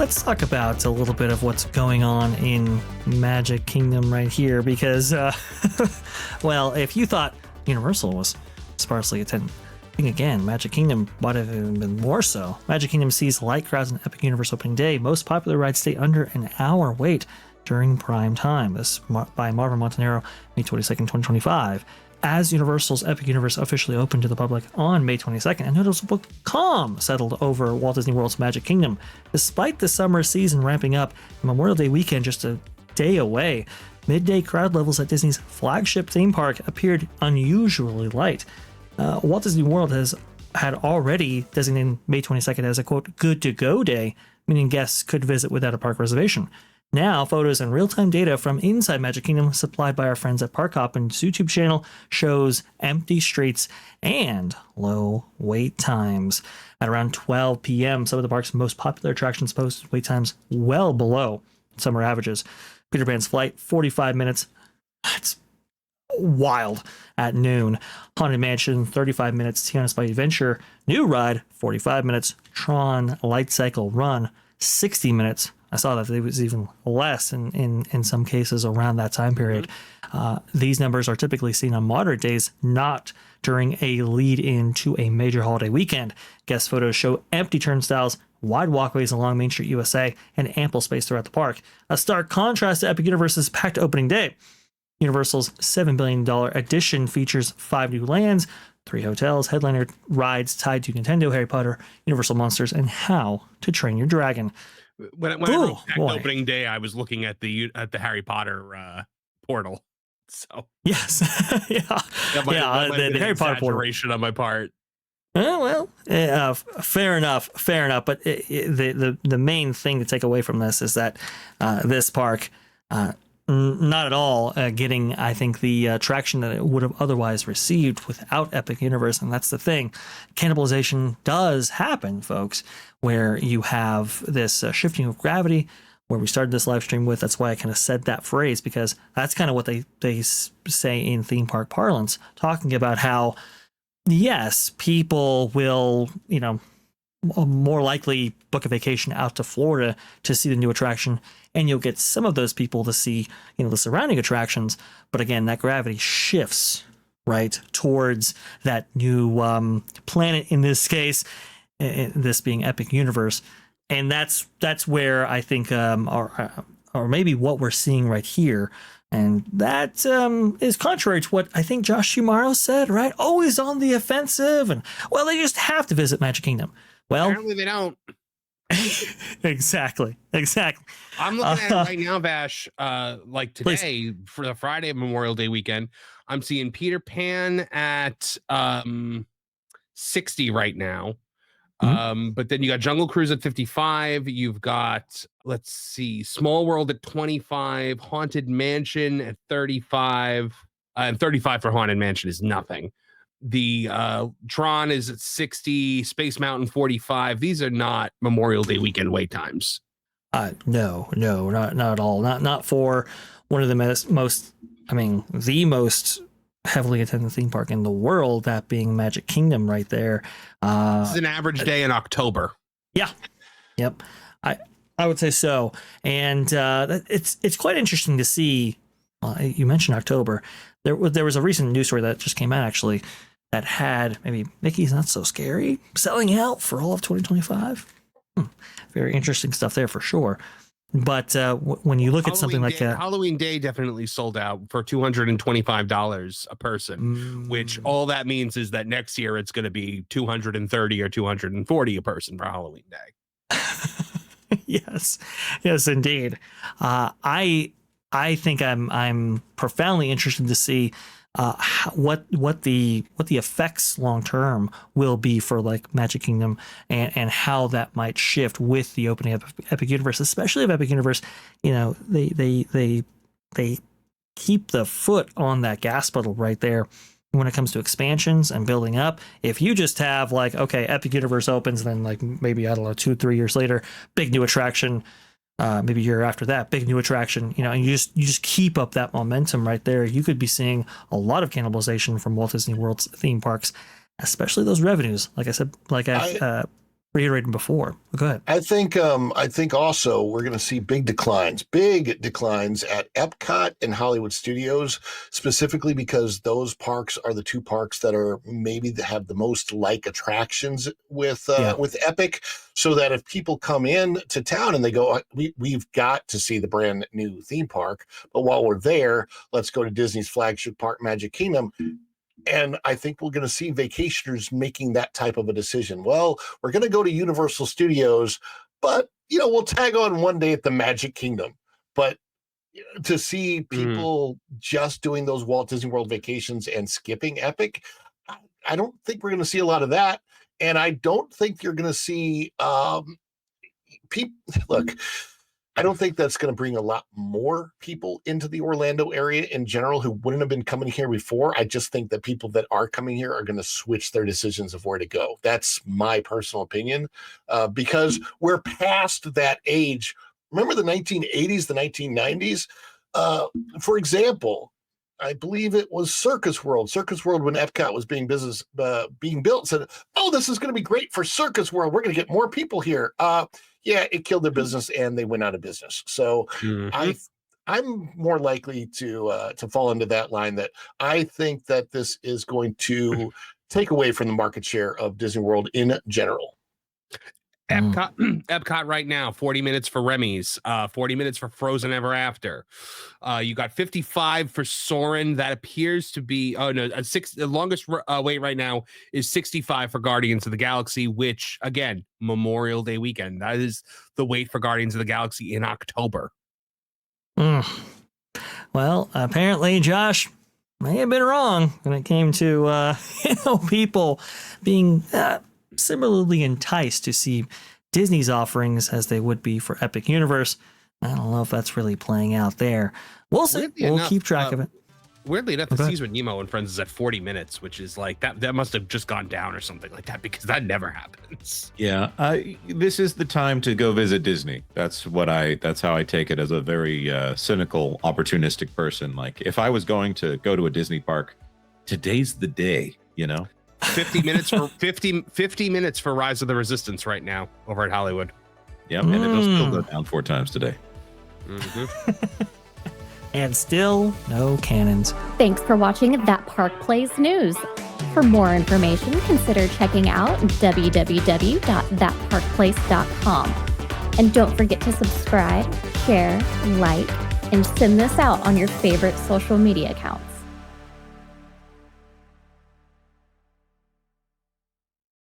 let's talk about a little bit of what's going on in Magic Kingdom right here, because, well, if you thought Universal was sparsely attended, I think again, Magic Kingdom might have even been more so. Magic Kingdom sees light crowds on Epic Universe opening day. Most popular rides stay under an hour wait during prime time. This by Marvin, Montenaro, May 22nd, 2025. As Universal's Epic Universe officially opened to the public on May 22nd, a noticeable calm settled over Walt Disney World's Magic Kingdom. Despite the summer season ramping up, Memorial Day weekend just a day away, midday crowd levels at Disney's flagship theme park appeared unusually light. Walt Disney World had already designated May 22nd as a, quote, good to go day, meaning guests could visit without a park reservation. Now, photos and real-time data from inside Magic Kingdom supplied by our friends at Park Hoppin's YouTube channel shows empty streets and low wait times. At around 12 p.m., some of the park's most popular attractions posted wait times well below summer averages. Peter Pan's Flight, 45 minutes. That's wild. At noon. Haunted Mansion, 35 minutes. Tiana's Mighty Adventure, new ride, 45 minutes. Tron Light Cycle Run, 60 minutes. I saw that it was even less in some cases around that time period. These numbers are typically seen on moderate days, not during a lead-in to a major holiday weekend. Guest photos show empty turnstiles, wide walkways along Main Street USA, and ample space throughout the park. A stark contrast to Epic Universe's packed opening day. Universal's $7 billion edition features 5 new lands, 3 hotels, headliner rides tied to Nintendo, Harry Potter, Universal Monsters, and How to Train Your Dragon. When I wrote opening day, I was looking at the Harry Potter portal. So yes, yeah, the Harry Potter portal on my part. Fair enough. But the main thing to take away from this is that this park, not at all getting, I think, the traction that it would have otherwise received without Epic Universe. And that's the thing. Cannibalization does happen, folks, where you have this shifting of gravity, where we started this live stream with. That's why I kind of said that phrase, because that's kind of what they say in theme park parlance, talking about how, yes, people will, more likely book a vacation out to Florida to see the new attraction, and you'll get some of those people to see, the surrounding attractions. But again, that gravity shifts right towards that new planet, in this case, this being Epic Universe. And that's where I think, or maybe what we're seeing right here. And that is contrary to what I think Josh Schumacher said, right? Always on the offensive. And, well, they just have to visit Magic Kingdom. Well, apparently they don't. Exactly. I'm looking at it right now, Vash. Like today, please. For the Friday of Memorial Day weekend, I'm seeing Peter Pan at 60 right now. Mm-hmm. But then you got Jungle Cruise at 55. You've got, let's see, Small World at 25, Haunted Mansion at 35, and 35 for Haunted Mansion is nothing. The Tron is at 60, Space Mountain 45. These are not Memorial Day weekend wait times. No, not at all. Not for one of the the most heavily attended theme park in the world, that being Magic Kingdom right there. This is an average day in October. Yeah. Yep. I would say so. And it's quite interesting to see. You mentioned October. There was a recent news story that just came out, actually, that had maybe Mickey's Not So Scary selling out for all of 2025. Very interesting stuff there for sure. But when you look at something like that, Halloween Day definitely sold out for $225 a person, which all that means is that next year it's going to be $230 or $240 a person for Halloween Day. Yes, indeed. I think I'm profoundly interested to see what the effects long term will be for like Magic Kingdom, and how that might shift with the opening of Epic Universe, especially if Epic Universe, they keep the foot on that gas pedal right there when it comes to expansions and building up. If you just have like, okay, Epic Universe opens, and then like maybe, I don't know, 2-3 years later, big new attraction. Maybe a year after that, big new attraction, and you just keep up that momentum right there. You could be seeing a lot of cannibalization from Walt Disney World's theme parks, especially those revenues. Like I said, reiterated before. Go ahead. I think also we're going to see big declines at Epcot and Hollywood Studios, specifically because those parks are the two parks that are maybe that have the most like attractions with Epic. So that if people come in to town and they go, we've got to see the brand new theme park, but while we're there, let's go to Disney's flagship park, Magic Kingdom. And I think we're going to see vacationers making that type of a decision. Well, we're going to go to Universal Studios, but, we'll tag on one day at the Magic Kingdom. But to see people just doing those Walt Disney World vacations and skipping Epic, I don't think we're going to see a lot of that. And I don't think you're going to see people. Look, I don't think that's going to bring a lot more people into the Orlando area in general who wouldn't have been coming here before. I just think that people that are coming here are going to switch their decisions of where to go. That's my personal opinion, because we're past that age. Remember the 1980s, the 1990s? For example, I believe it was Circus World. Circus World, when Epcot was being built, said, "Oh, this is going to be great for Circus World. We're going to get more people here." Yeah, it killed their business and they went out of business. So I'm more likely to fall into that line, that I think that this is going to take away from the market share of Disney World in general. Epcot right now, 40 minutes for Remy's, 40 minutes for Frozen Ever After. You got 55 for Soarin'. That appears to be, the longest wait right now is 65 for Guardians of the Galaxy, which, again, Memorial Day weekend. That is the wait for Guardians of the Galaxy in October. Well, apparently, Josh may have been wrong when it came to people being similarly enticed to see Disney's offerings as they would be for Epic Universe. I don't know if that's really playing out there. We'll see. We'll keep track of it. Weirdly enough, the Seas with Nemo and Friends is at 40 minutes, which is like that must have just gone down or something like that, because that never happens. Yeah, this is the time to go visit Disney. That's how I take it, as a very cynical, opportunistic person. Like, if I was going to go to a Disney park, today's the day, 50 minutes for 50 minutes for Rise of the Resistance right now over at Hollywood. Yep, and it'll still go down 4 times today. And still no cannons. Thanks for watching That Park Plays News. For more information, consider checking out www.thatparkplace.com. And don't forget to subscribe, share, like, and send this out on your favorite social media accounts.